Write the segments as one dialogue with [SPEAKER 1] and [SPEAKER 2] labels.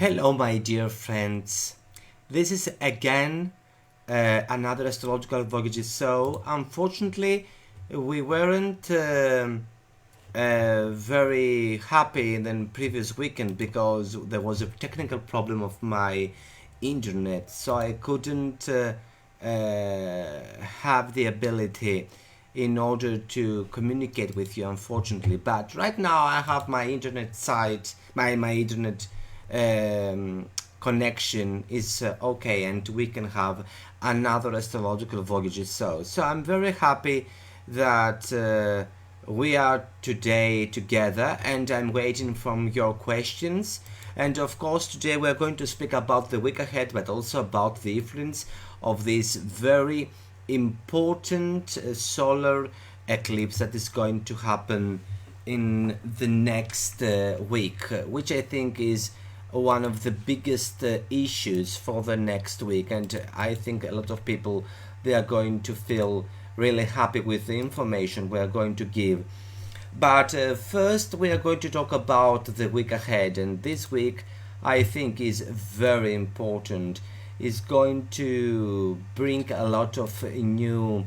[SPEAKER 1] Hello, my dear friends. This is again another Astrological Voyages. So, unfortunately, we weren't very happy in the previous weekend because there was a technical problem of my internet, so I couldn't have the ability in order to communicate with you, unfortunately. But right now I have my internet site, my internet connection is okay, and we can have another Astrological Voyages. So I'm very happy that we are today together, and I'm waiting from your questions. And of course, today we're going to speak about the week ahead, but also about the influence of this very important solar eclipse that is going to happen in the next week, which I think is one of the biggest issues for the next week. And I think a lot of people, they are going to feel really happy with the information we are going to give. But first we are going to talk about the week ahead, and this week I think is very important. Is going to bring a lot of new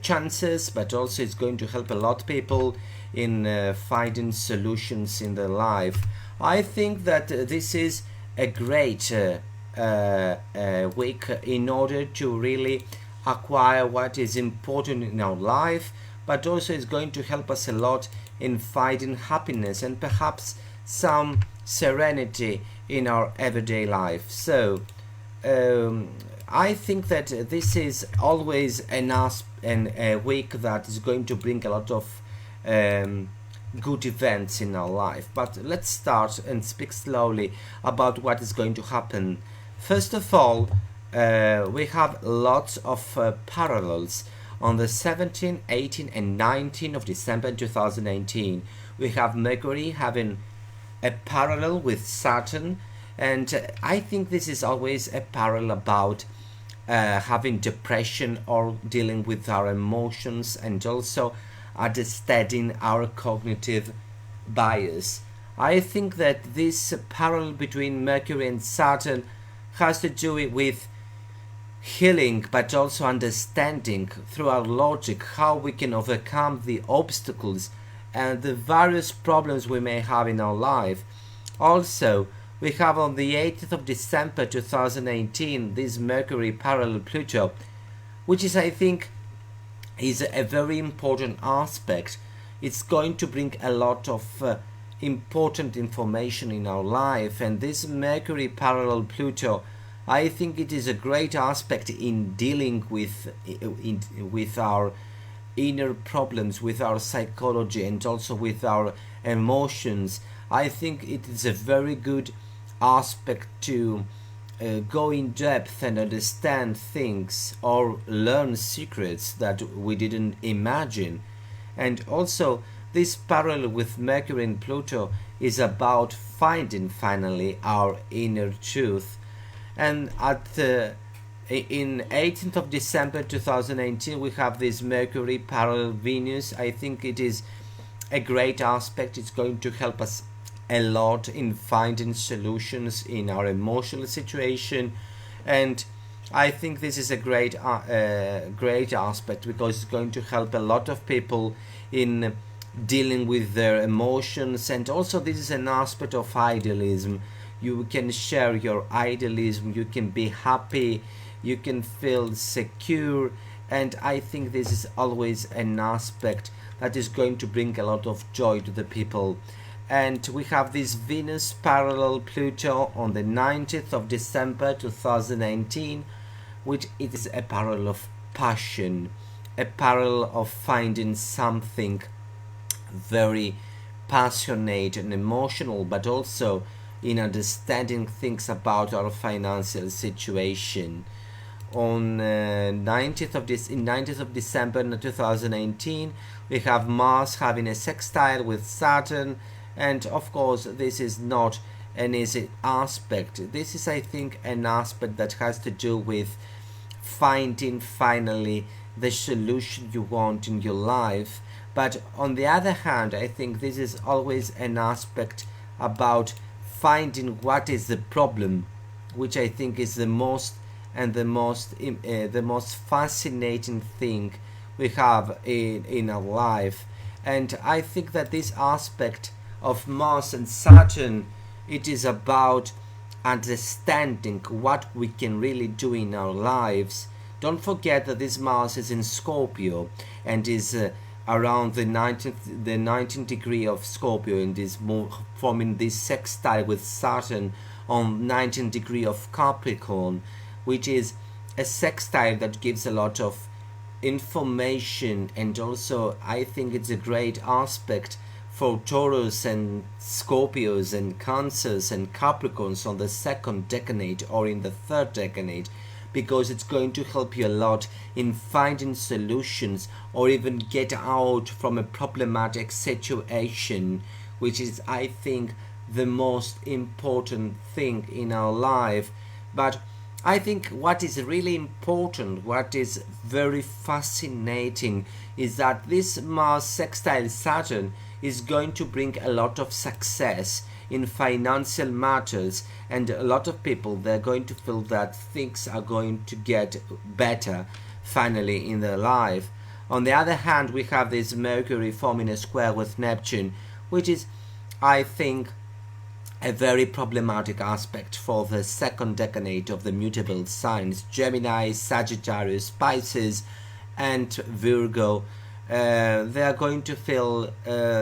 [SPEAKER 1] chances, but also it's going to help a lot of people in finding solutions in their life. I think that this is a great week in order to really acquire what is important in our life, but also it's going to help us a lot in finding happiness and perhaps some serenity in our everyday life. So I think that this is always a week that is going to bring a lot of good events in our life. But let's start and speak slowly about what is going to happen. First of all, we have lots of parallels on the 17, 18 and 19 of December 2019. We have Mercury having a parallel with Saturn, and I think this is always a parallel about having depression or dealing with our emotions, and also understanding our cognitive bias. I think that this parallel between Mercury and Saturn has to do with healing, but also understanding through our logic how we can overcome the obstacles and the various problems we may have in our life. Also, we have on the 18th of December 2018 this Mercury parallel Pluto, which is, I think, is a very important aspect. It's going to bring a lot of important information in our life, and this Mercury parallel Pluto, I think it is a great aspect in dealing with our inner problems, with our psychology, and also with our emotions. I think it is a very good aspect to go in depth and understand things or learn secrets that we didn't imagine. And also, this parallel with Mercury and Pluto is about finding finally our inner truth. And in 18th of December 2019 we have this Mercury parallel Venus. I think it is a great aspect. It's going to help us a lot in finding solutions in our emotional situation, and I think this is a great aspect because it's going to help a lot of people in dealing with their emotions. And also this is an aspect of idealism. You can share your idealism, you can be happy, you can feel secure, and I think this is always an aspect that is going to bring a lot of joy to the people. And we have this Venus parallel Pluto on the 19th of December 2019, which it is a parallel of passion, a parallel of finding something very passionate and emotional, but also in understanding things about our financial situation. On 19th of December 2019, we have Mars having a sextile with Saturn, and of course this is not an easy aspect. This is, I think, an aspect that has to do with finding finally the solution you want in your life. But on the other hand, I think this is always an aspect about finding what is the problem, which I think is the most the most fascinating thing we have in our life. And I think that this aspect of Mars and Saturn, it is about understanding what we can really do in our lives. Don't forget that this Mars is in Scorpio and is around the 19th degree of Scorpio, and is forming this sextile with Saturn on 19th degree of Capricorn, which is a sextile that gives a lot of information. And also I think it's a great aspect for Taurus and Scorpios and Cancers and Capricorns on the second decade or in the third decade, because it's going to help you a lot in finding solutions or even get out from a problematic situation, which is, I think, the most important thing in our life. But I think what is really important, what is very fascinating, is that this Mars sextile Saturn is going to bring a lot of success in financial matters, and a lot of people, they're going to feel that things are going to get better finally in their life. On the other hand, we have this Mercury forming a square with Neptune, which is, I think, a very problematic aspect for the second decade of the mutable signs Gemini, Sagittarius, Pisces and Virgo. They are going to feel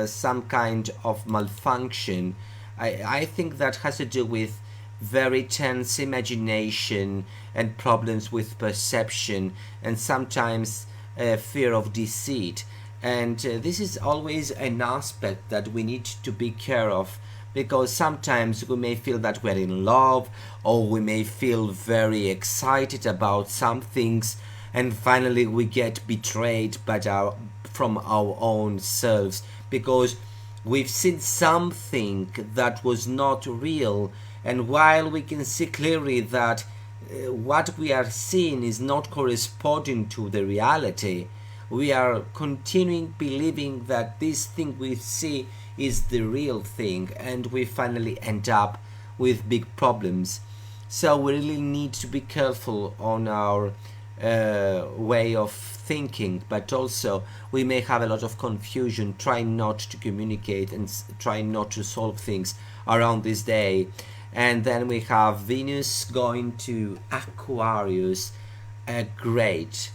[SPEAKER 1] some kind of malfunction. I think that has to do with very tense imagination and problems with perception, and sometimes fear of deceit. And this is always an aspect that we need to be care of, because sometimes we may feel that we're in love, or we may feel very excited about some things, and finally we get betrayed from our own selves, because we've seen something that was not real. And while we can see clearly that what we are seeing is not corresponding to the reality, we are continuing believing that this thing we see is the real thing, and we finally end up with big problems. So we really need to be careful on our way of thinking, but also we may have a lot of confusion trying not to communicate and trying not to solve things around this day. And then we have Venus going to Aquarius, a great,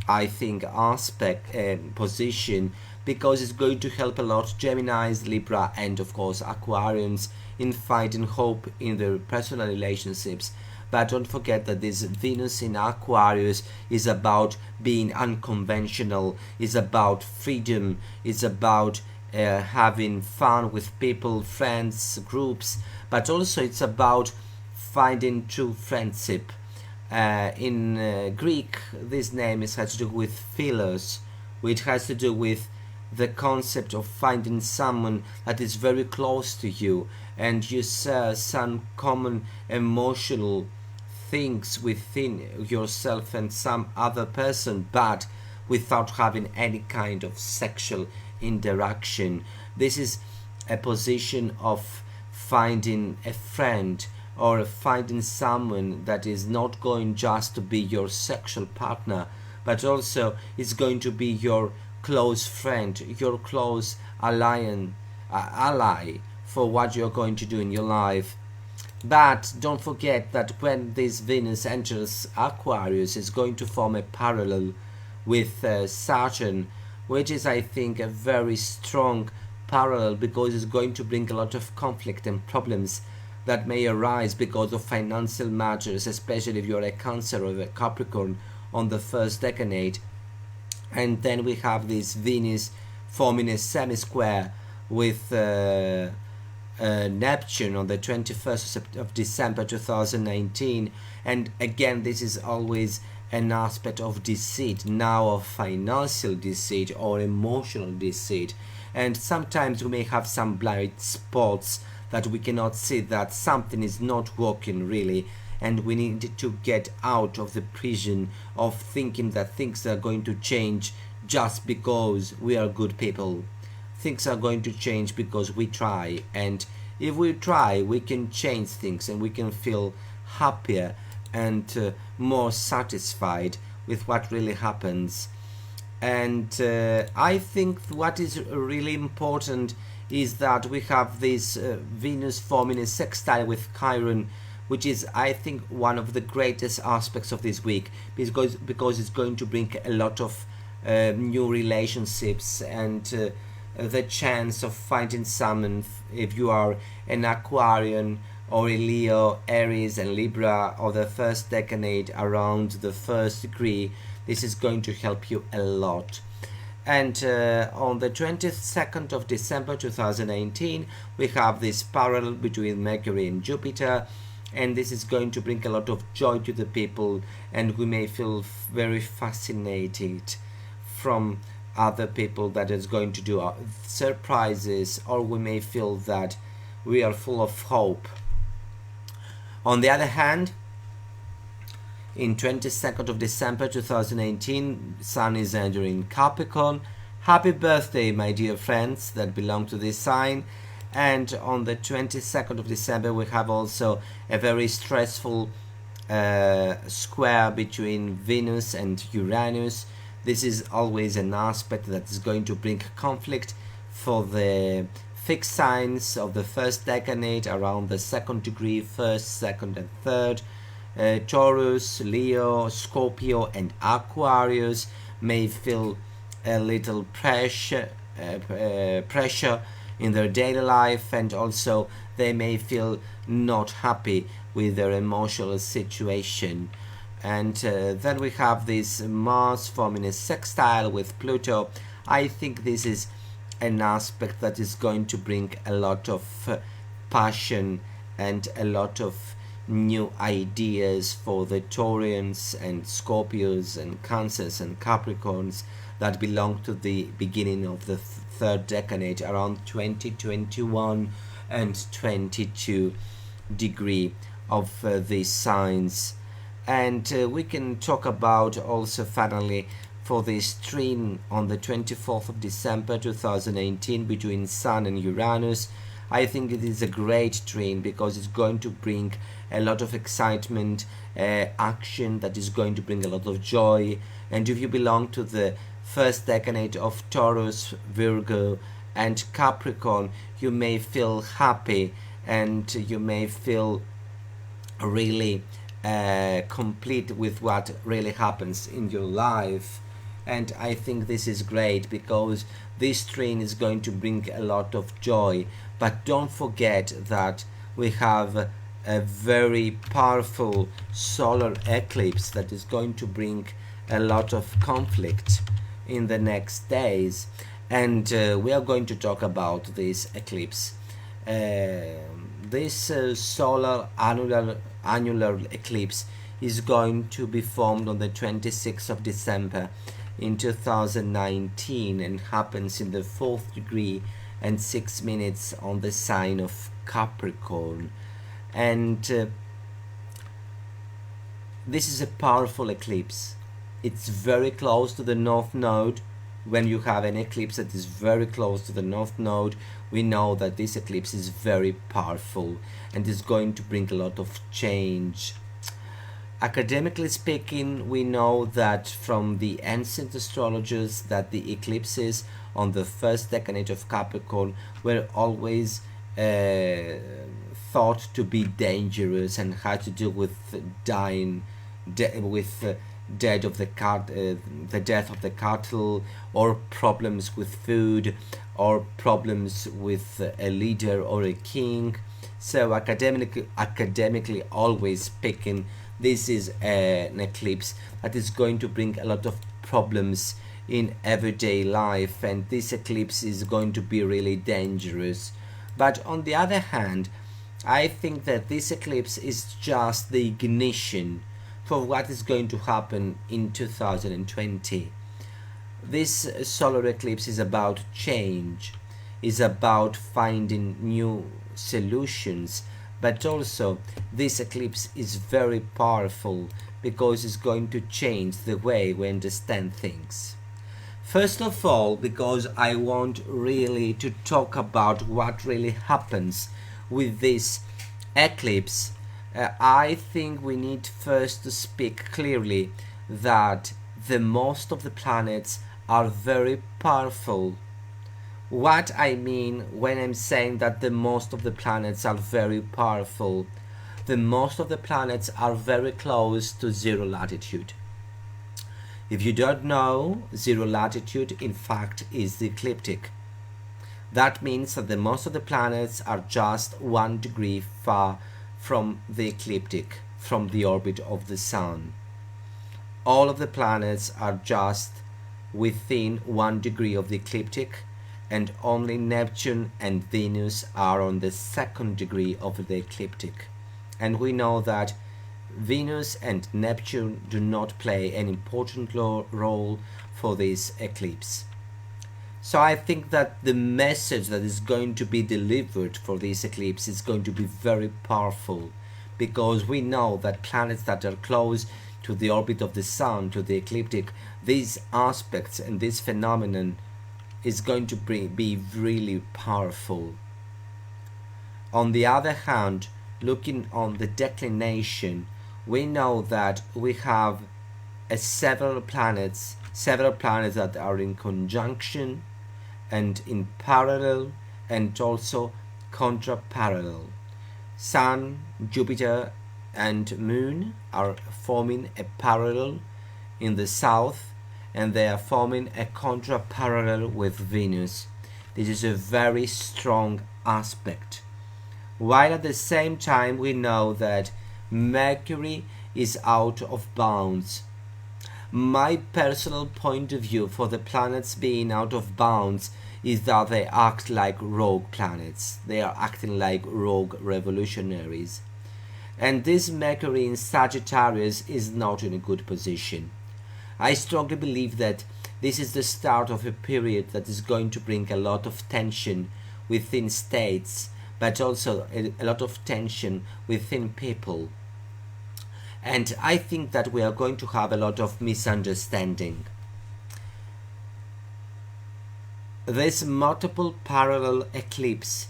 [SPEAKER 1] I think, aspect and position, because it's going to help a lot Geminis, Libra and of course Aquarians in finding hope in their personal relationships. But don't forget that this Venus in Aquarius is about being unconventional, is about freedom, is about having fun with people, friends, groups, but also it's about finding true friendship. In Greek, this name has to do with philos, which has to do with the concept of finding someone that is very close to you, and you share some common emotional things within yourself and some other person, but without having any kind of sexual interaction. This is a position of finding a friend, or finding someone that is not going just to be your sexual partner, but also is going to be your close friend, your close ally for what you're going to do in your life. But don't forget that when this Venus enters Aquarius, it's going to form a parallel with Saturn, which is, I think, a very strong parallel, because it's going to bring a lot of conflict and problems that may arise because of financial matters, especially if you're a Cancer or a Capricorn on the first decade. And then we have this Venus forming a semi-square with Neptune on the 21st of December 2019. And again, this is always an aspect of deceit, now of financial deceit or emotional deceit. And sometimes we may have some blind spots that we cannot see that something is not working really, and we need to get out of the prison of thinking that things are going to change just because we are good people. Things are going to change because we try, and if we try, we can change things and we can feel happier and more satisfied with what really happens. And I think what is really important is that we have this Venus forming a sextile with Chiron, which is, I think, one of the greatest aspects of this week, because it's going to bring a lot of new relationships and the chance of finding someone, if you are an Aquarian or a Leo, Aries and Libra, or the first decade around the first degree. This is going to help you a lot. And on the 22nd of December 2018, we have this parallel between Mercury and Jupiter, and this is going to bring a lot of joy to the people, and we may feel very fascinated from other people that is going to do surprises, or we may feel that we are full of hope. On the other hand, in 22nd of December 2018, Sun is entering Capricorn. Happy birthday, my dear friends that belong to this sign. And on the 22nd of December, we have also a very stressful square between Venus and Uranus. This is always an aspect that is going to bring conflict for the fixed signs of the first decade around the second degree, first, second and third. Taurus, Leo, Scorpio and Aquarius may feel a little pressure in their daily life, and also they may feel not happy with their emotional situation. And then we have this Mars forming a sextile with Pluto. I think this is an aspect that is going to bring a lot of passion and a lot of new ideas for the Taurians and Scorpios and Cancers and Capricorns that belong to the beginning of the third decade around 2021 and 22 degree of these signs. And we can talk about also finally for this trine on the 24th of December 2018 between Sun and Uranus. I think it is a great trine because it's going to bring a lot of excitement, action that is going to bring a lot of joy. And if you belong to the first decade of Taurus, Virgo and Capricorn, you may feel happy and you may feel really complete with what really happens in your life. And I think this is great because this trine is going to bring a lot of joy. But don't forget that we have a very powerful solar eclipse that is going to bring a lot of conflict in the next days, and we are going to talk about this eclipse. This solar annular eclipse is going to be formed on the 26th of December in 2019 and happens in the 4th degree and 6 minutes on the sign of Capricorn. And this is a powerful eclipse. It's very close to the North Node. When you have an eclipse that is very close to the North Node, we know that this eclipse is very powerful and is going to bring a lot of change. Academically speaking, we know that from the ancient astrologers that the eclipses on the first decade of Capricorn were always thought to be dangerous and had to do with death of the cattle, or problems with food, or problems with a leader or a king. So academically always speaking, this is an eclipse that is going to bring a lot of problems in everyday life, and this eclipse is going to be really dangerous. But on the other hand, I think that this eclipse is just the ignition for what is going to happen in 2020. This solar eclipse is about change, is about finding new solutions, but also this eclipse is very powerful because it's going to change the way we understand things. First of all, because I want really to talk about what really happens with this eclipse, I think we need first to speak clearly that the most of the planets are very powerful. What I mean when I'm saying that the most of the planets are very powerful, the most of the planets are very close to zero latitude. If you don't know, zero latitude in fact is the ecliptic. That means that the most of the planets are just 1 degree far from the ecliptic, from the orbit of the Sun. All of the planets are just within 1 degree of the ecliptic, and only Neptune and Venus are on the 2nd degree of the ecliptic. And we know that Venus and Neptune do not play an important role for this eclipse. So I think that the message that is going to be delivered for this eclipse is going to be very powerful, because we know that planets that are close to the orbit of the Sun, to the ecliptic, these aspects and this phenomenon is going to be really powerful. On the other hand, looking on the declination, we know that we have several planets that are in conjunction and in parallel and also contra-parallel. Sun, Jupiter and Moon are forming a parallel in the south, and they are forming a contra-parallel with Venus. This is a very strong aspect. While at the same time we know that Mercury is out of bounds. My personal point of view for the planets being out of bounds is that they act like rogue planets. They are acting like rogue revolutionaries. And this Mercury in Sagittarius is not in a good position. I strongly believe that this is the start of a period that is going to bring a lot of tension within states, but also a lot of tension within people. And I think that we are going to have a lot of misunderstanding. This multiple parallel eclipse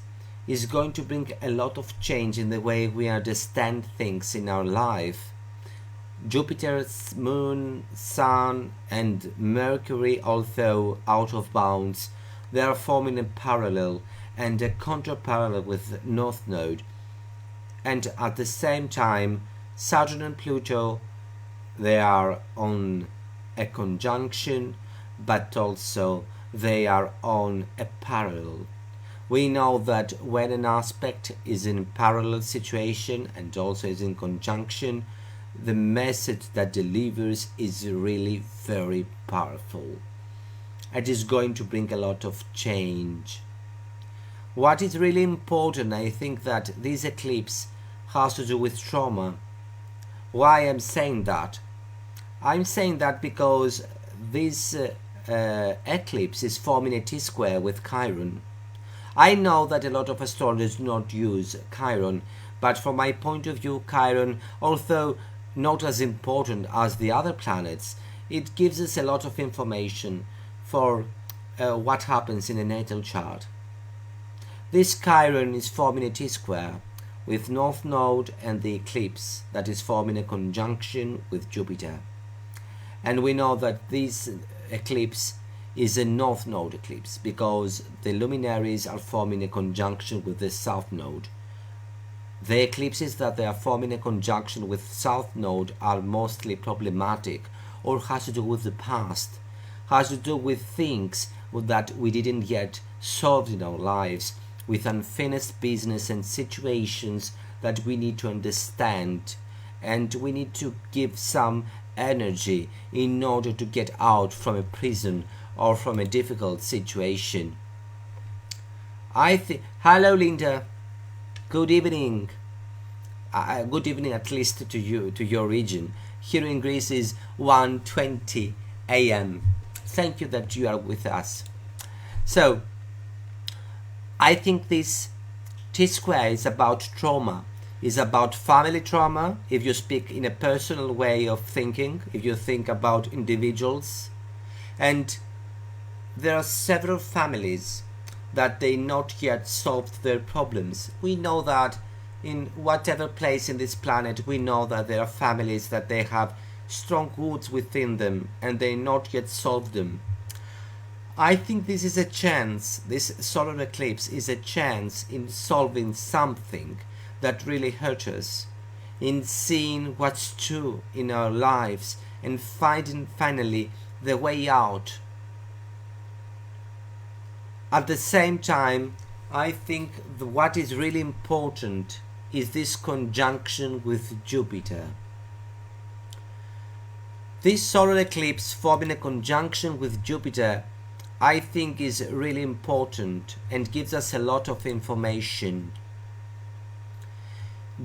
[SPEAKER 1] is going to bring a lot of change in the way we understand things in our life. Jupiter, Moon, Sun and Mercury, although out of bounds, they are forming a parallel and a contra-parallel with North Node. And at the same time, Saturn and Pluto, they are on a conjunction, but also they are on a parallel. We know that when an aspect is in parallel situation and also is in conjunction, the message that delivers is really very powerful. It is going to bring a lot of change. What is really important, I think that this eclipse has to do with trauma. Why I'm saying that? I'm saying that because this eclipse is forming a T-square with Chiron. I know that a lot of astrologers do not use Chiron, but from my point of view, Chiron, although not as important as the other planets, it gives us a lot of information for what happens in a natal chart. This Chiron is forming a T-square with North Node and the eclipse that is forming a conjunction with Jupiter. And we know that this eclipse is a North Node eclipse because the luminaries are forming a conjunction with the South Node. The eclipses that they are forming a conjunction with South Node are mostly problematic or has to do with the past, has to do with things that we didn't yet solve in our lives, with unfinished business and situations that we need to understand, and we need to give some energy in order to get out from a prison or from a difficult situation. Hello Linda, good evening. Good evening at least to you, to your region. Here in Greece is 1:20 a.m. Thank you that you are with us. So I think this T-square is about trauma, is about family trauma, if you speak in a personal way of thinking, if you think about individuals. And there are several families that they not yet solved their problems. We know that in whatever place in this planet, we know that there are families that they have strong roots within them and they not yet solved them. I think this is a chance, this solar eclipse is a chance in solving something that really hurt us, in seeing what's true in our lives and finding finally the way out. At the same time, I think what is really important is this conjunction with Jupiter. This solar eclipse forming a conjunction with Jupiter, I think, is really important and gives us a lot of information.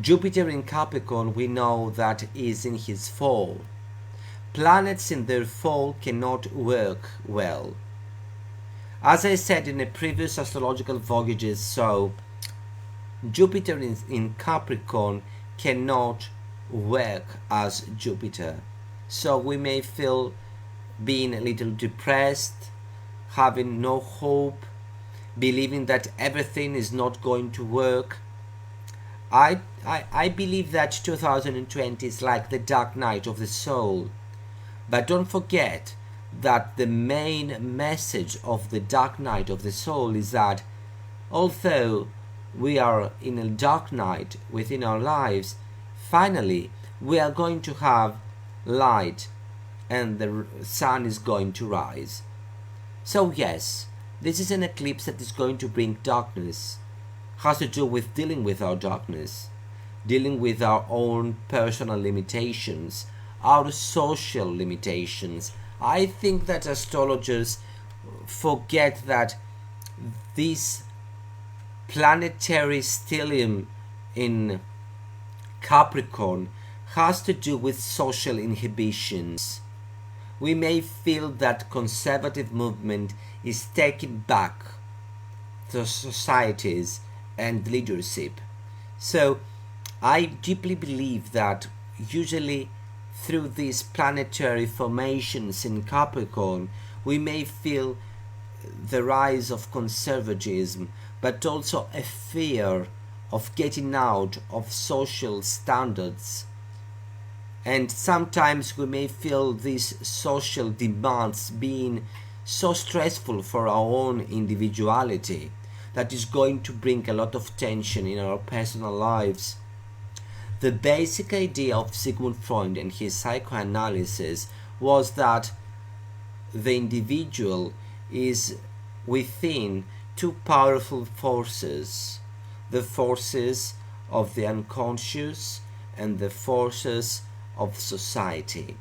[SPEAKER 1] Jupiter in Capricorn, we know that is in his fall. Planets in their fall cannot work well. As I said in the previous Astrological Voyages, so Jupiter in Capricorn cannot work as Jupiter. So we may feel being a little depressed, having no hope, believing that everything is not going to work. I believe that 2020 is like the dark night of the soul. But don't forget that the main message of the dark night of the soul is that although we are in a dark night within our lives, finally we are going to have light and the sun is going to rise. So yes, this is an eclipse that is going to bring darkness. Has to do with dealing with our darkness, dealing with our own personal limitations, our social limitations. I think that astrologers forget that this planetary stellium in Capricorn has to do with social inhibitions. We may feel that conservative movement is taking back the societies and leadership. So I deeply believe that usually through these planetary formations in Capricorn, we may feel the rise of conservatism, but also a fear of getting out of social standards. And sometimes we may feel these social demands being so stressful for our own individuality that is going to bring a lot of tension in our personal lives. The basic idea of Sigmund Freud and his psychoanalysis was that the individual is within two powerful forces, the forces of the unconscious and the forces of society,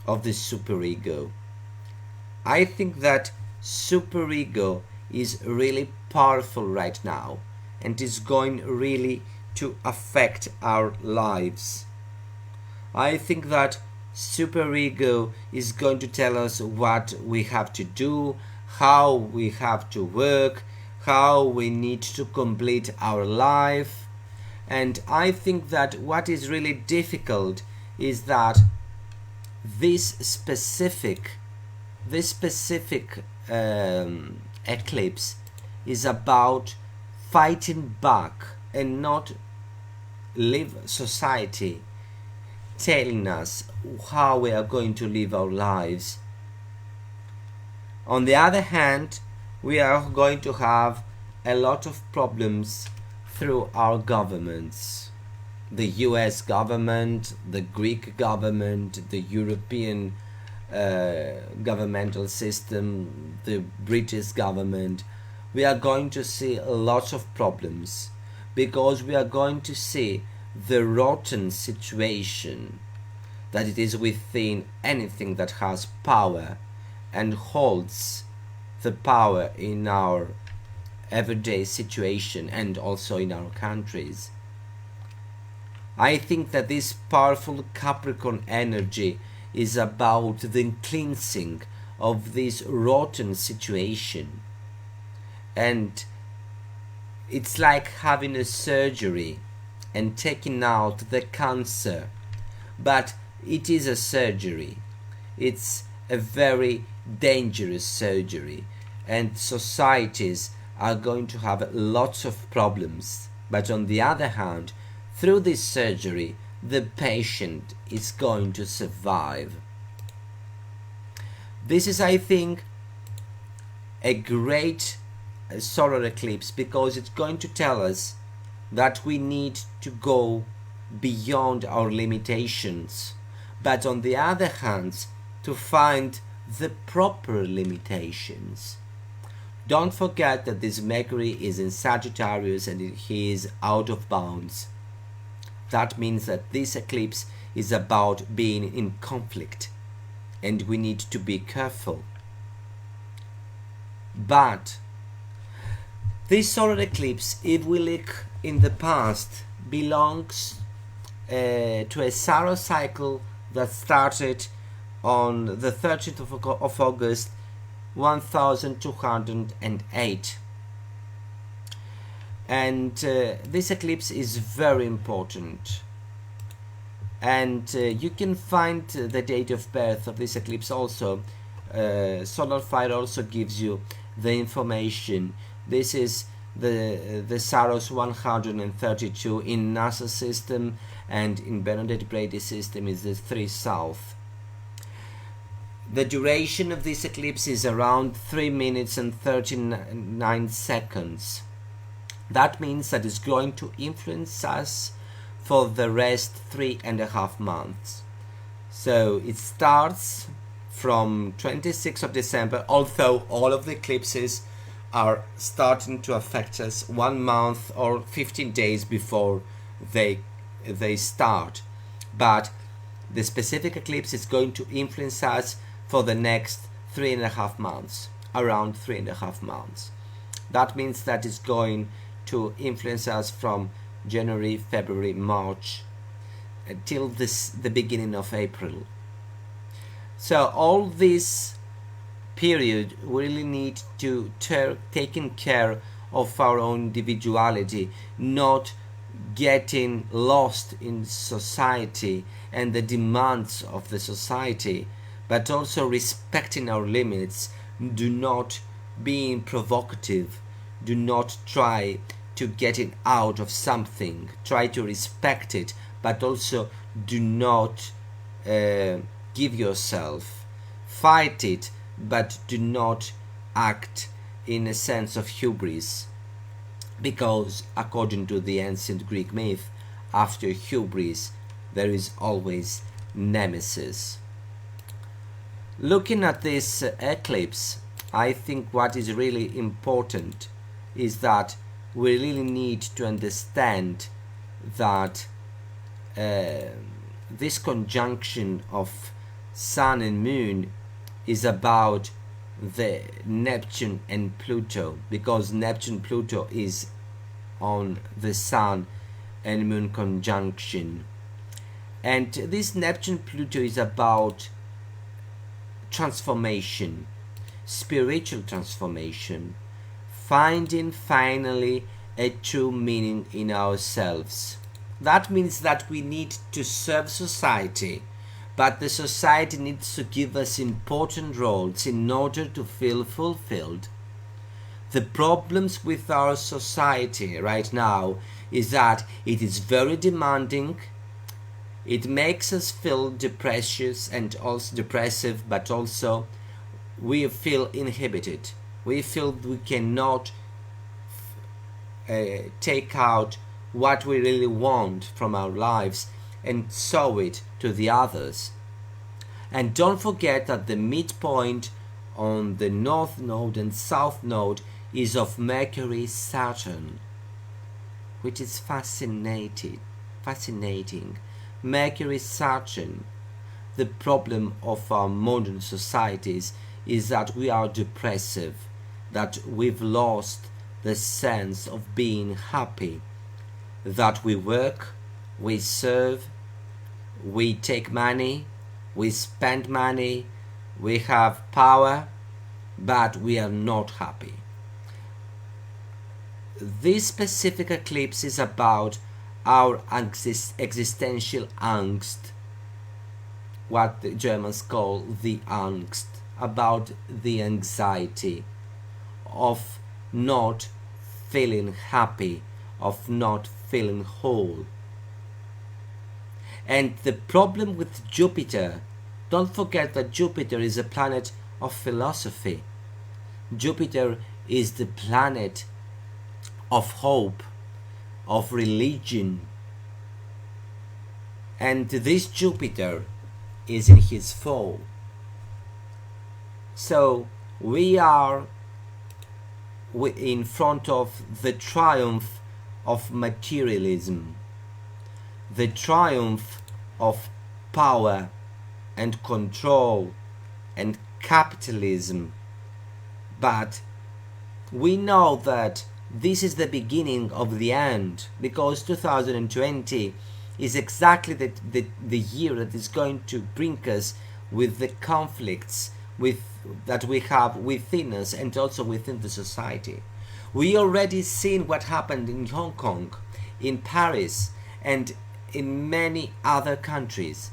[SPEAKER 1] of the superego. I think that superego is really powerful right now and is going really to affect our lives. I think that superego is going to tell us what we have to do, how we have to work, how we need to complete our life. And I think that what is really difficult is that this specific eclipse is about fighting back and not live society telling us how we are going to live our lives. On the other hand, we are going to have a lot of problems through our governments. The US government, the Greek government, the European governmental system, the British government. We are going to see a lot of problems because we are going to see the rotten situation that it is within anything that has power and holds the power in our everyday situation and also in our countries. I think that this powerful Capricorn energy is about the cleansing of this rotten situation. And it's like having a surgery and taking out the cancer. But it is a surgery. It's a very dangerous surgery. And societies are going to have lots of problems. But on the other hand, through this surgery, the patient is going to survive. This is, I think, a great solar eclipse because it's going to tell us that we need to go beyond our limitations, but on the other hand, to find the proper limitations. Don't forget that this Mercury is in Sagittarius and he is out of bounds. That means that this eclipse is about being in conflict and we need to be careful. But this solar eclipse, if we look in the past, belongs to a Saros cycle that started on the 13th of August 1208. And this eclipse is very important. And you can find the date of birth of this eclipse also. Solar Fire also gives you the information. This is the Saros 132 in NASA system, and in Bernadette Brady system is the 3 South. The duration of this eclipse is around 3 minutes and 39 seconds. That means that it's going to influence us for the rest 3.5 months. So it starts from 26th of December, although all of the eclipses are starting to affect us 1 month or 15 days before they start. But the specific eclipse is going to influence us for the next 3.5 months, around 3.5 months. That means that it's going to influence us from January, February, March till the beginning of April. So all this period we really need to taking care of our own individuality, not getting lost in society and the demands of the society, but also respecting our limits. Do not be provocative. Do not try to get it out of something. Try to respect it, but also do not give yourself. Fight it, but do not act in a sense of hubris. Because according to the ancient Greek myth, after hubris there is always nemesis. Looking at this eclipse, I think what is really important is that we really need to understand that this conjunction of Sun and Moon is about the Neptune and Pluto, because Neptune-Pluto is on the Sun and Moon conjunction. And this Neptune-Pluto is about transformation, spiritual transformation, finding finally a true meaning in ourselves. That means that we need to serve society, but the society needs to give us important roles in order to feel fulfilled. The problems with our society right now is that it is very demanding. It makes us feel depressive and also depressive, but also we feel inhibited. We feel we cannot take out what we really want from our lives and show it to the others. And don't forget that the midpoint on the North Node and South Node is of Mercury Saturn, which is fascinating. Mercury Saturn. The problem of our modern societies is that we are depressive, that we've lost the sense of being happy, that we work, we serve, we take money, we spend money, we have power, but we are not happy. This specific eclipse is about our existential angst, what the Germans call the Angst, about the anxiety of not feeling happy, of not feeling whole. And the problem with Jupiter, don't forget that Jupiter is a planet of philosophy. Jupiter is the planet of hope, of religion. And this Jupiter is in his fall. So we are in front of the triumph of materialism, the triumph of power and control and capitalism. But we know that this is the beginning of the end, because 2020 is exactly the year that is going to bring us with the conflicts that we have within us and also within the society. We already seen what happened in Hong Kong, in Paris, and in many other countries,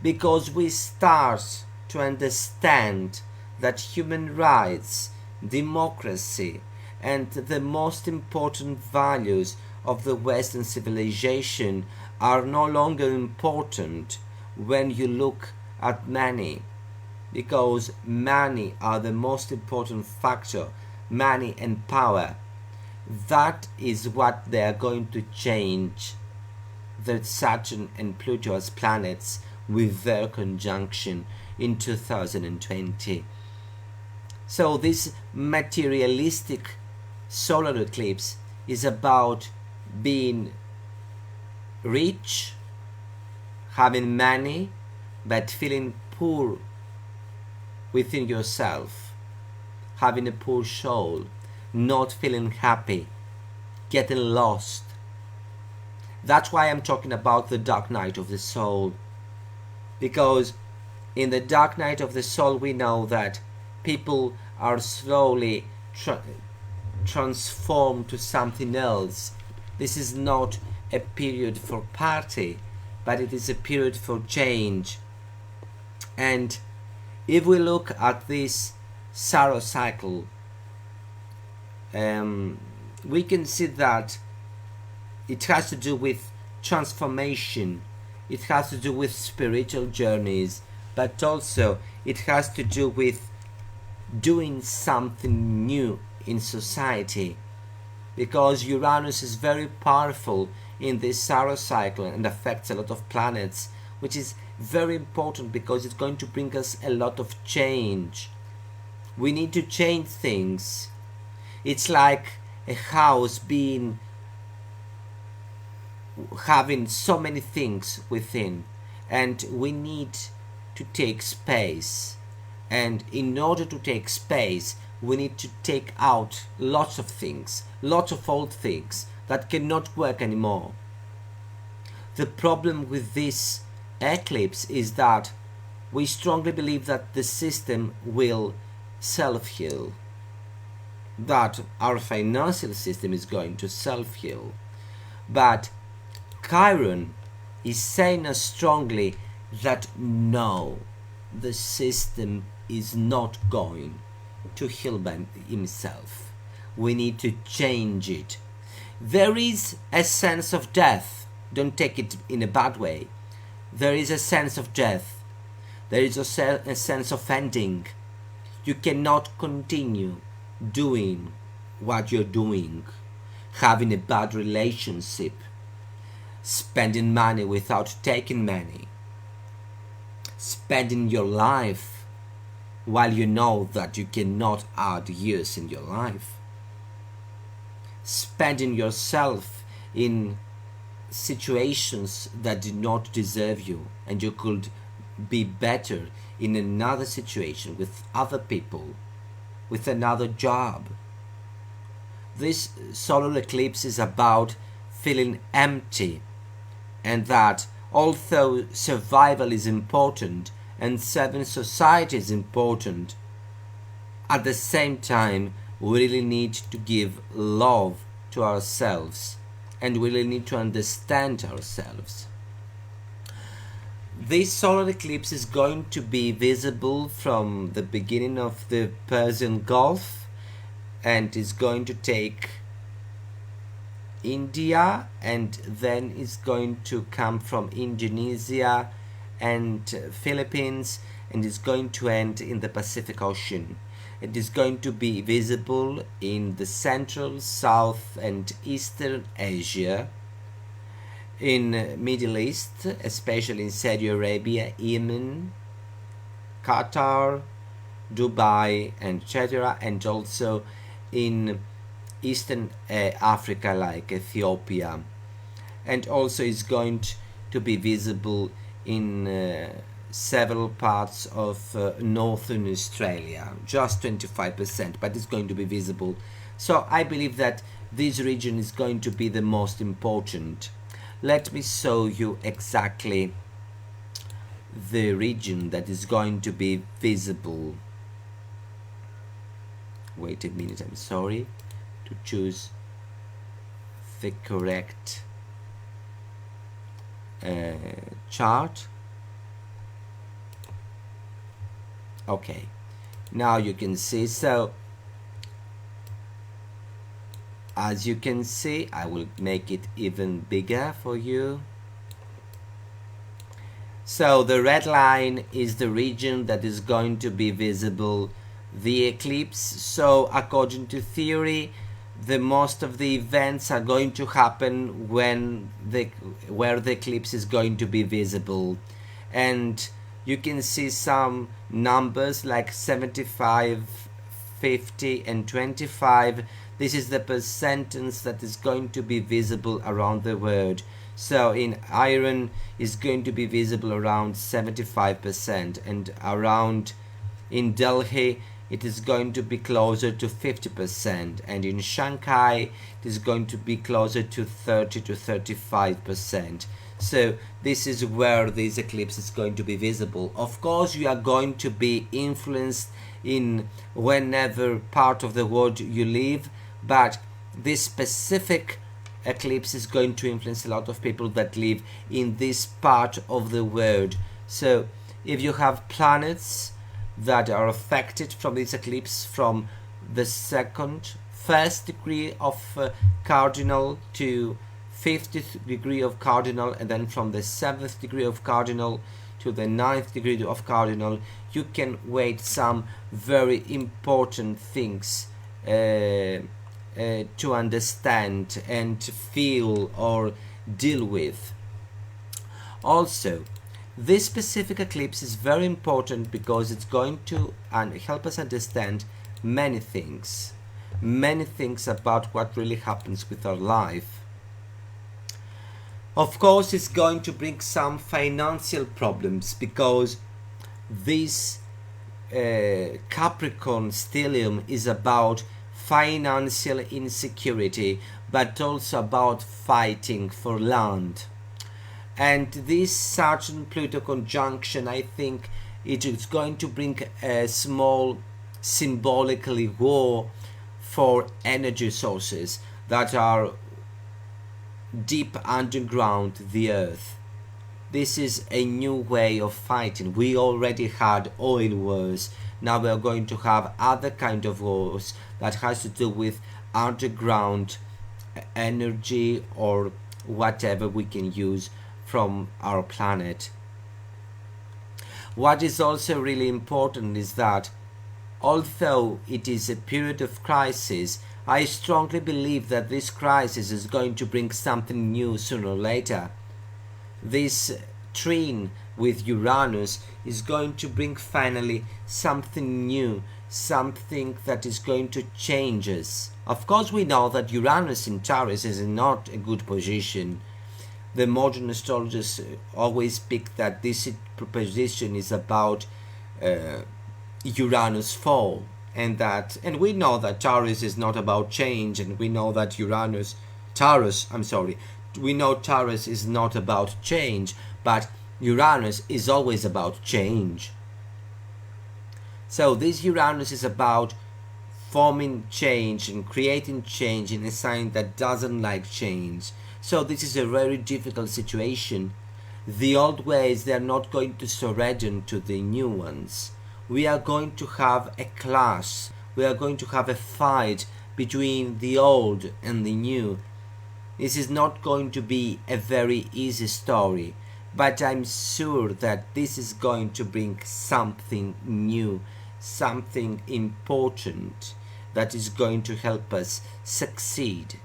[SPEAKER 1] because we start to understand that human rights, democracy, and the most important values of the Western civilization are no longer important when you look at money, because money are the most important factor, money and power. That is what they are going to change the Saturn and Pluto as planets with their conjunction in 2020. So this materialistic solar eclipse is about being rich, having money, but feeling poor within yourself, having a poor soul, not feeling happy, getting lost. That's why I'm talking about the dark night of the soul, because in the dark night of the soul we know that people are slowly transformed to something else. This is not a period for party, but it is a period for change. And if we look at this Solar cycle, we can see that it has to do with transformation, it has to do with spiritual journeys, but also it has to do with doing something new in society, because Uranus is very powerful in this Solar cycle and affects a lot of planets, which is very important because it's going to bring us a lot of change. We need to change things. It's like a house having so many things within, and we need to take space. And in order to take space, we need to take out lots of things, lots of old things that cannot work anymore. The problem with this eclipse is that we strongly believe that the system will self-heal, that our financial system is going to self-heal. But Chiron is saying us strongly that no, the system is not going to heal by himself. We need to change it. There is a sense of death. Don't take it in a bad way. There is a sense of death. There is a sense of ending. You cannot continue doing what you're doing, having a bad relationship, spending money without taking money, spending your life while you know that you cannot add years in your life, spending yourself in situations that do not deserve you, and you could be better in another situation with other people, with another job. This solar eclipse is about feeling empty, and that although survival is important and serving society is important, at the same time we really need to give love to ourselves, and we really need to understand ourselves. This solar eclipse is going to be visible from the beginning of the Persian Gulf, and is going to take India, and then is going to come from Indonesia and Philippines, and is going to end in the Pacific Ocean. It is going to be visible in the Central, South and Eastern Asia, in Middle East, especially in Saudi Arabia, Yemen, Qatar, Dubai, and etc., and also in Eastern Africa like Ethiopia, and also is going to be visible in several parts of northern Australia, just 25%, but it's going to be visible. So I believe that this region is going to be the most important. Let me show you exactly the region that is going to be visible. Wait a minute, I'm sorry, to choose the correct chart. Okay, now you can see. So as you can see, I will make it even bigger for you. So the red line is the region that is going to be visible, the eclipse. So according to theory, the most of the events are going to happen when where the eclipse is going to be visible. And you can see some numbers like 75, 50 and 25. This is the percentage that is going to be visible around the world. So in Iran is going to be visible around 75%, and around in Delhi it is going to be closer to 50%, and in Shanghai it is going to be closer to 30 to 35%. So this is where this eclipse is going to be visible. Of course, you are going to be influenced in whenever part of the world you live, but this specific eclipse is going to influence a lot of people that live in this part of the world. So if you have planets that are affected from this eclipse from the first degree of cardinal to 50th degree of cardinal, and then from the 7th degree of cardinal to the 9th degree of cardinal, you can wait some very important things to understand and feel or deal with. Also, this specific eclipse is very important because it's going to help us understand many things about what really happens with our life. Of course, it's going to bring some financial problems because this Capricorn stellium is about financial insecurity, but also about fighting for land. And this Saturn-Pluto conjunction, I think it is going to bring a small symbolically war for energy sources that are deep underground the earth. This is a new way of fighting. We already had oil wars. Now we are going to have other kind of wars that has to do with underground energy or whatever we can use from our planet. What is also really important is that although it is a period of crisis, I strongly believe that this crisis is going to bring something new sooner or later. This trine with Uranus is going to bring finally something new, something that is going to change us. Of course, we know that Uranus in Taurus is not a good position. The modern astrologers always speak that this position is about Uranus fall, and we know that Taurus is not about change, and we know that we know Taurus is not about change, but Uranus is always about change. So this Uranus is about forming change and creating change in a sign that doesn't like change. So this is a very difficult situation. The old ways, they are not going to surrender to the new ones. We are going to have a clash. We are going to have a fight between the old and the new. This is not going to be a very easy story, but I'm sure that this is going to bring something new, something important that is going to help us succeed.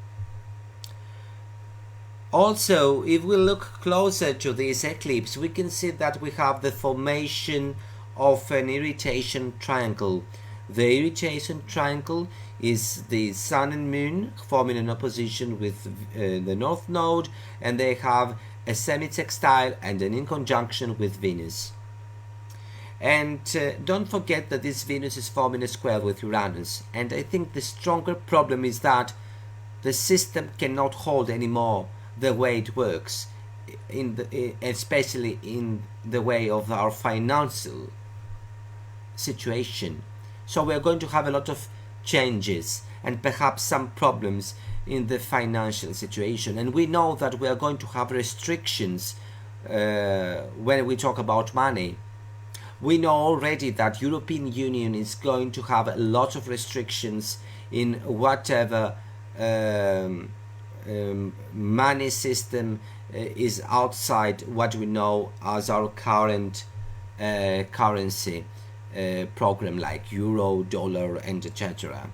[SPEAKER 1] Also, if we look closer to this eclipse, we can see that we have the formation of an irritation triangle. The irritation triangle is the Sun and Moon forming an opposition with the North Node, and they have a semi-sextile and an in conjunction with Venus. And don't forget that this Venus is forming a square with Uranus. And I think the stronger problem is that the system cannot hold anymore the way it works, especially in the way of our financial situation. So we are going to have a lot of changes and perhaps some problems in the financial situation. And we know that we are going to have restrictions when we talk about money. We know already that European Union is going to have a lot of restrictions in whatever money system is outside what we know as our current currency program, like euro, dollar, and etc.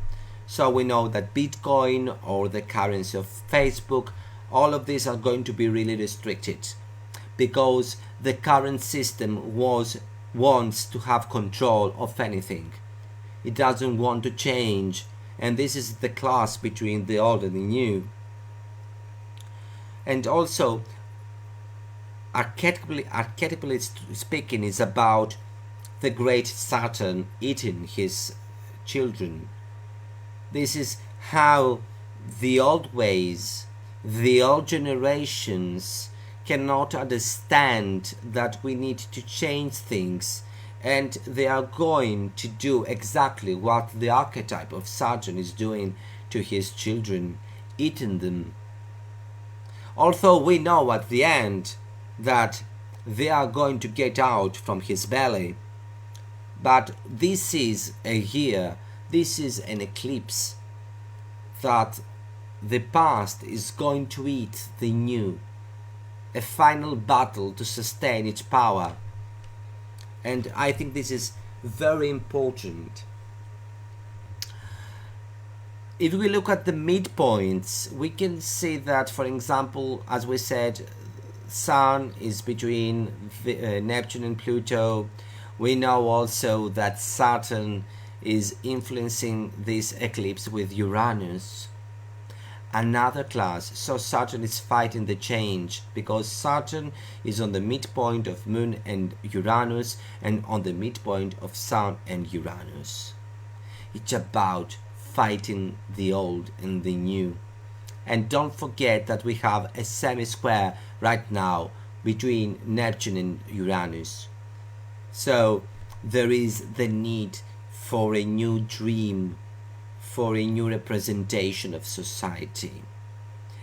[SPEAKER 1] So we know that Bitcoin or the currency of Facebook, all of these are going to be really restricted because the current system wants to have control of anything. It doesn't want to change, and this is the clash between the old and the new. And also, archetypally speaking, is about the great Saturn eating his children. This is how the old ways, the old generations cannot understand that we need to change things, and they are going to do exactly what the archetype of Saturn is doing to his children, eating them. Although we know at the end that they are going to get out from his belly, but this is a year, this is an eclipse that the past is going to eat the new, a final battle to sustain its power. And I think this is very important. If we look at the midpoints, we can see that, for example, as we said, Sun is between Neptune and Pluto. We know also that Saturn is influencing this eclipse with Uranus. Another class, so Saturn is fighting the change because Saturn is on the midpoint of Moon and Uranus and on the midpoint of Sun and Uranus. It's about fighting the old and the new. And don't forget that we have a semi-square right now between Neptune and Uranus. So there is the need for a new dream, for a new representation of society,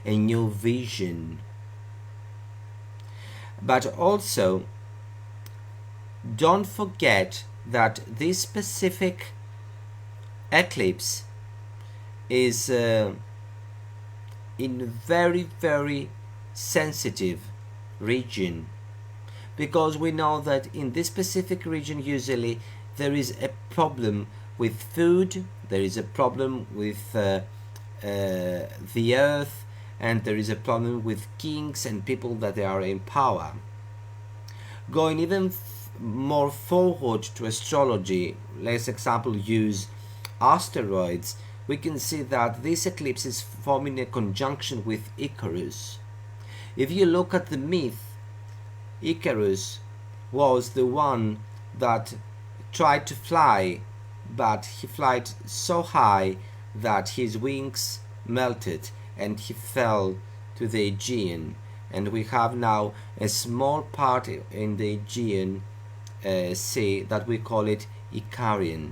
[SPEAKER 1] a new vision. But also, don't forget that this specific eclipse is in very, very sensitive region, because we know that in this specific region usually there is a problem with food, there is a problem with the earth, and there is a problem with kings and people that are in power. Going even more forward to astrology, let's example use asteroids, we can see that this eclipse is forming a conjunction with Icarus. If you look at the myth, Icarus was the one that tried to fly, but he flight so high that his wings melted and he fell to the Aegean, and we have now a small part in the Aegean Sea that we call it Icarian.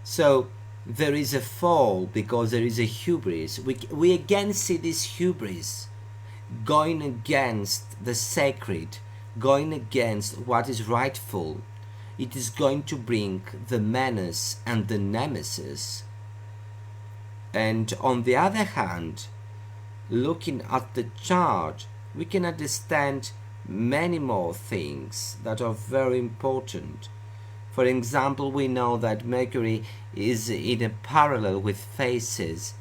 [SPEAKER 1] So there is a fall because there is a hubris. We again see this hubris going against the sacred, going against what is rightful. It is going to bring the menace and the nemesis. And on the other hand, looking at the chart, we can understand many more things that are very important. For example, we know that Mercury is in a parallel with phases.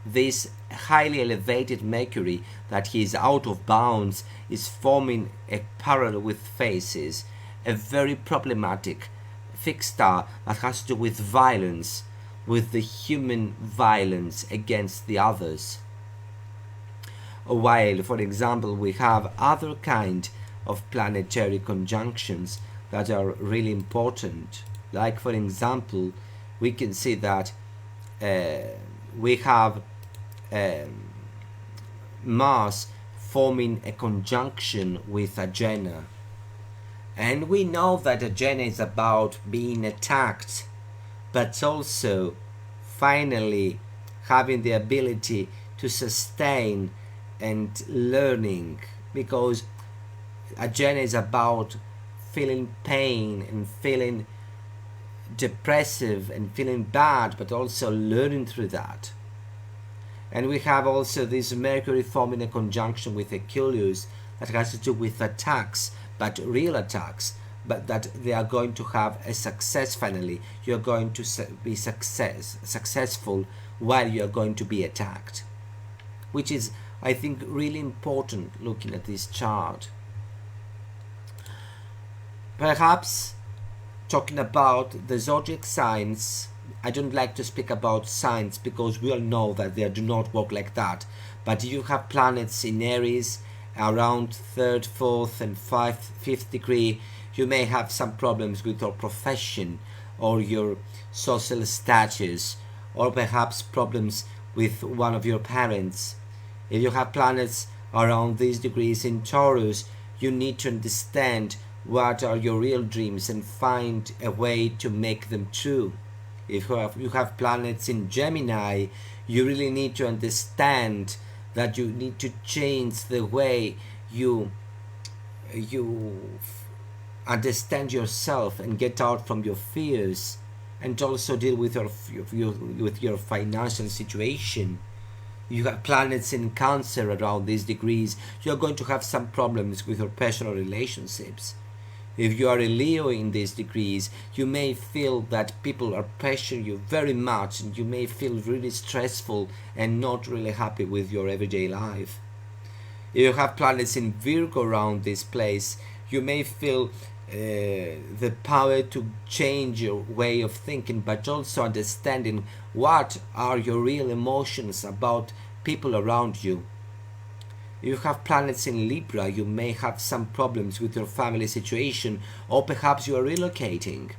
[SPEAKER 1] This highly elevated Mercury, that he is out of bounds, is forming a parallel with phases, a very problematic fixed star that has to do with violence, with the human violence against the others. While, for example, we have other kind of planetary conjunctions that are really important. Like, for example, we can see that we have Mars forming a conjunction with Agena. And we know that Agena is about being attacked, but also finally having the ability to sustain and learning, because Agena is about feeling pain and feeling depressive and feeling bad, but also learning through that. And we have also this Mercury forming a conjunction with Achilles that has to do with attacks, but real attacks, but that they are going to have a success finally. You're going to be successful while you're going to be attacked, which is, I think, really important looking at this chart. Perhaps talking about the zodiac signs, I don't like to speak about signs because we all know that they do not work like that. But you have planets in Aries around 3rd, 4th and 5th degree. You may have some problems with your profession or your social status, or perhaps problems with one of your parents. If you have planets around these degrees in Taurus, you need to understand what are your real dreams and find a way to make them true. If you have planets in Gemini, you really need to understand that you need to change the way you understand yourself and get out from your fears, and also deal with your financial situation. You have planets in Cancer around these degrees. You're going to have some problems with your personal relationships. If you are a Leo in these degrees, you may feel that people are pressuring you very much, and you may feel really stressful and not really happy with your everyday life. If you have planets in Virgo around this place, you may feel the power to change your way of thinking, but also understanding what are your real emotions about people around you. If you have planets in Libra, you may have some problems with your family situation, or perhaps you are relocating.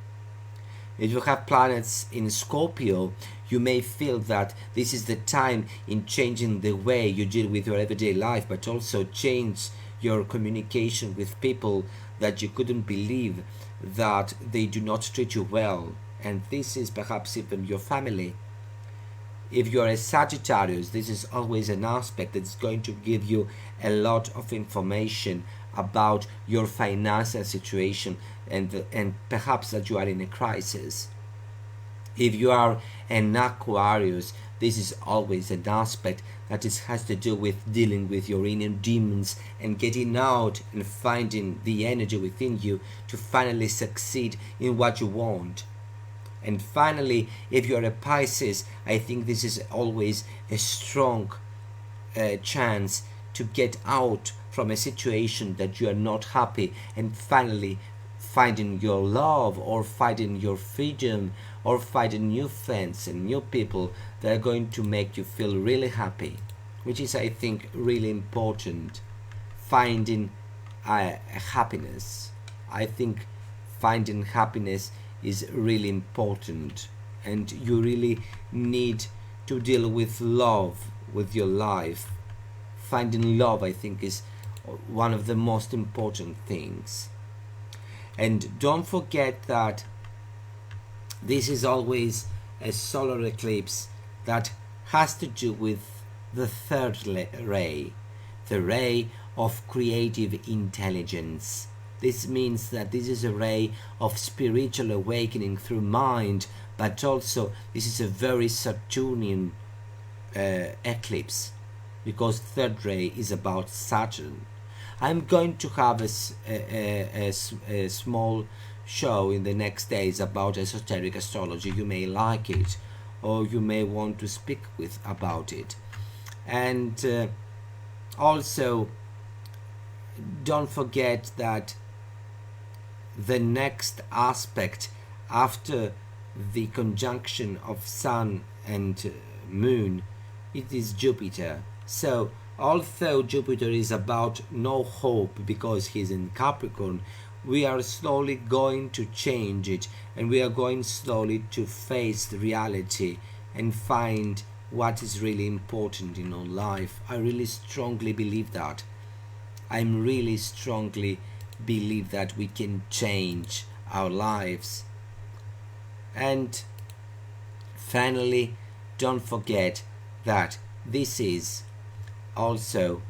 [SPEAKER 1] If you have planets in Scorpio, you may feel that this is the time in changing the way you deal with your everyday life, but also change your communication with people that you couldn't believe that they do not treat you well, and this is perhaps even your family. If you are a Sagittarius, this is always an aspect that's going to give you a lot of information about your financial situation, and perhaps that you are in a crisis. If you are an Aquarius, this is always an aspect that has to do with dealing with your inner demons and getting out and finding the energy within you to finally succeed in what you want. And finally, if you are a Pisces, I think this is always a strong chance to get out from a situation that you are not happy, and finally finding your love, or finding your freedom, or finding new friends and new people that are going to make you feel really happy, which is, I think, really important. Finding happiness. I think finding happiness is really important, and you really need to deal with love with your life. Finding love, I think, is one of the most important things. And don't forget that this is always a solar eclipse that has to do with the third ray, the ray of creative intelligence. This means that this is a ray of spiritual awakening through mind, but also this is a very Saturnian eclipse, because third ray is about Saturn. I'm going to have a small show in the next days about esoteric astrology. You may like it, or you may want to speak with about it. And also, don't forget that the next aspect after the conjunction of Sun and Moon, it is Jupiter. So although Jupiter is about no hope because he's in Capricorn, we are slowly going to change it, and we are going slowly to face the reality and find what is really important in our life. I really strongly believe that. I'm really strongly believe that we can change our lives. And finally, don't forget that this is also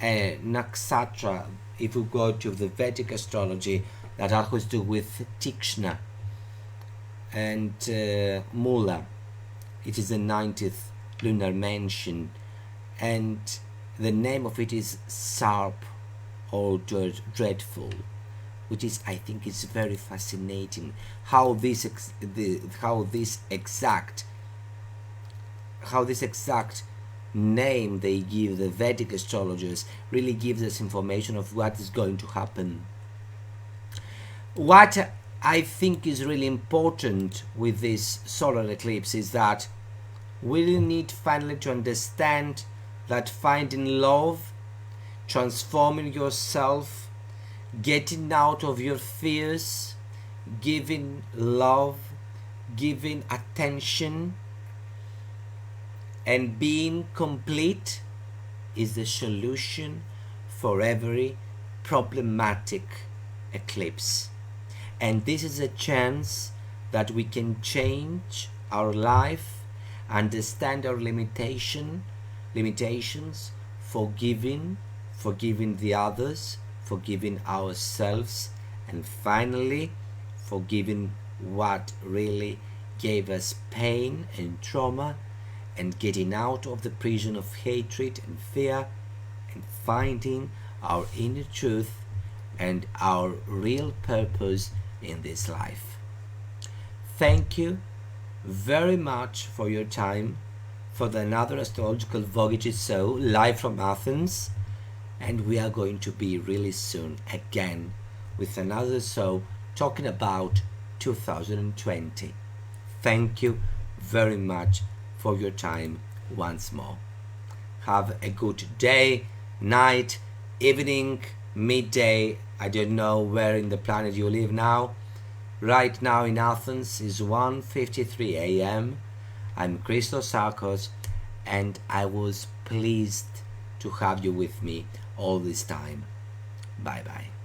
[SPEAKER 1] a nakshatra, if we go to the Vedic astrology, that has to do with Tikshna and Mula. It is the 90th lunar mansion, and the name of it is Sarp, or dreadful, which is, I think, is very fascinating. How this exact name they give the Vedic astrologers really gives us information of what is going to happen. What I think is really important with this solar eclipse is that we really need finally to understand that finding love, transforming yourself, getting out of your fears, giving love, giving attention, and being complete is the solution for every problematic eclipse. And this is a chance that we can change our life, understand our limitations, forgiving the others, forgiving ourselves, and finally forgiving what really gave us pain and trauma, and getting out of the prison of hatred and fear, and finding our inner truth and our real purpose in this life. Thank you very much for your time for another Astrological Voyages show live from Athens, and we are going to be really soon again with another show talking about 2020. Thank you very much for your time once more. Have a good day, night, evening, midday. I don't know where in the planet you live now. Right now in Athens is 1:53 a.m. I'm Christos Archos, and I was pleased to have you with me all this time. Bye bye.